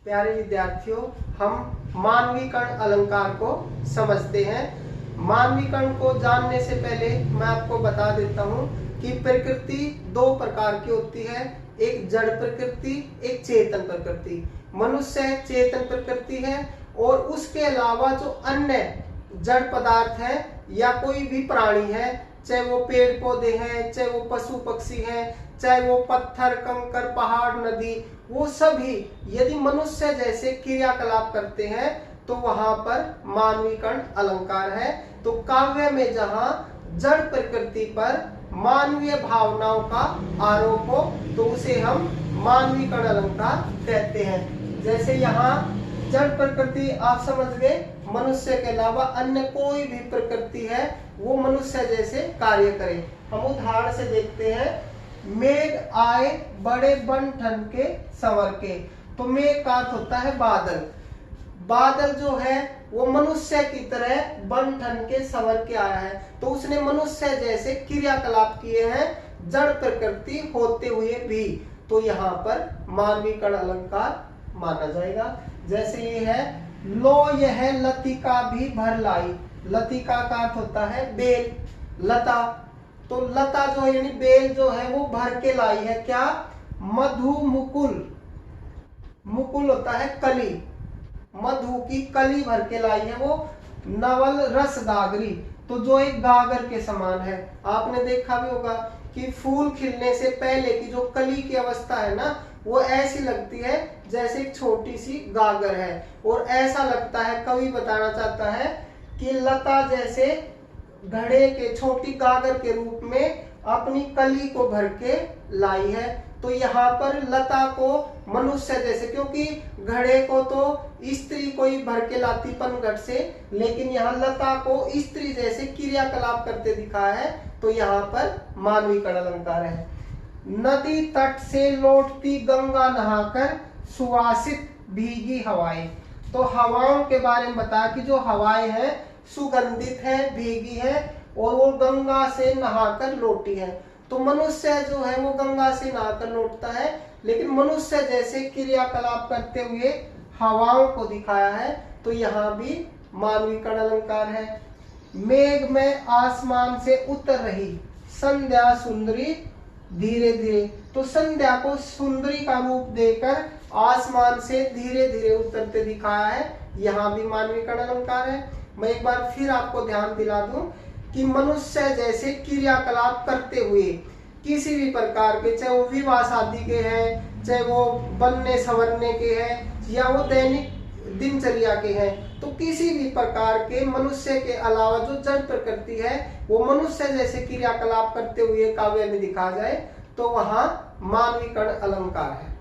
प्यारे विद्यार्थियों, हम मानवीकरण अलंकार को समझते हैं। मानवीकरण को जानने से पहले मैं आपको बता देता हूं कि प्रकृति दो प्रकार की होती है, एक जड़ प्रकृति, एक चेतन प्रकृति। मनुष्य चेतन प्रकृति है और उसके अलावा जो अन्य जड़ पदार्थ है या कोई भी प्राणी है, चाहे वो पेड़ पौधे हैं, चाहे वो पशु पक्षी हैं, चाहे वो पत्थर कंकर पहाड़ नदी, वो सभी यदि मनुष्य जैसे क्रियाकलाप करते हैं तो वहां पर मानवीकरण अलंकार है। तो काव्य में जहां जड़ प्रकृति पर मानवीय भावनाओं का आरोप हो तो उसे हम मानवीकरण अलंकार कहते हैं। जैसे यहाँ जड़ प्रकृति आप समझ गए, मनुष्य के अलावा अन्य कोई भी प्रकृति है वो मनुष्य जैसे कार्य करे। हम उदाहरण से देखते हैं, मेघ आए बड़े बन ठन के संवर के। तो मेघ का अर्थ होता है बादल। बादल जो है वो मनुष्य की तरह बन ठन के संवर के आया है, तो उसने मनुष्य जैसे क्रियाकलाप किए हैं जड़ प्रकृति होते हुए भी, तो यहाँ पर मानवीकरण अलंकार माना जाएगा। जैसे ये है, लो यह लतिका भी भर लाई। लतिका का अर्थ होता है बेल, लता। तो लता जो है यानी बेल जो है वो भर के लाई है क्या? मधु मुकुल। मुकुल होता है कली, मधु की कली भर के लाई है वो। नवल रस गागरी, तो जो एक गागर के समान है। आपने देखा भी होगा कि फूल खिलने से पहले की जो कली की अवस्था है ना, वो ऐसी लगती है जैसे एक छोटी सी गागर है। और ऐसा लगता है, कवि बताना चाहता है कि लता जैसे घड़े के छोटी गागर के रूप में अपनी कली को भर के लाई है। तो यहाँ पर लता को मनुष्य जैसे, क्योंकि घड़े को तो स्त्री को ही भर के लाती पनघट से, लेकिन यहाँ लता को स्त्री जैसे क्रियाकलाप करते दिखा है, तो यहाँ पर मानवीकरण अलंकार है। नदी तट से लौटती गंगा नहाकर सुवासित भीगी हवाएं। तो हवाओं के बारे में बताया कि जो हवाएं हैं सुगंधित है, भीगी है और वो गंगा से नहाकर लौटी है। तो मनुष्य जो है वो गंगा से नहाकर लौटता है, लेकिन मनुष्य जैसे क्रियाकलाप करते हुए हवाओं को दिखाया है, तो यहाँ भी मानवीकरण अलंकार है। मेघ में आसमान से उतर रही संध्या सुंदरी धीरे धीरे। तो संध्या को सुंदरी का रूप देकर आसमान से धीरे धीरे उतरते दिखाया है, यहाँ भी मानवीकरण अलंकार है। मैं एक बार फिर आपको ध्यान दिला दूं कि मनुष्य जैसे क्रियाकलाप करते हुए किसी भी प्रकार के, चाहे वो विवाह शादी के हैं, चाहे वो बनने संवरने के हैं, या वो दैनिक दिनचर्या के हैं, तो किसी भी प्रकार के मनुष्य के अलावा जो जड़ प्रकृति है वो मनुष्य जैसे क्रियाकलाप करते हुए काव्य में दिखा जाए तो वहां मानवीकरण अलंकार है।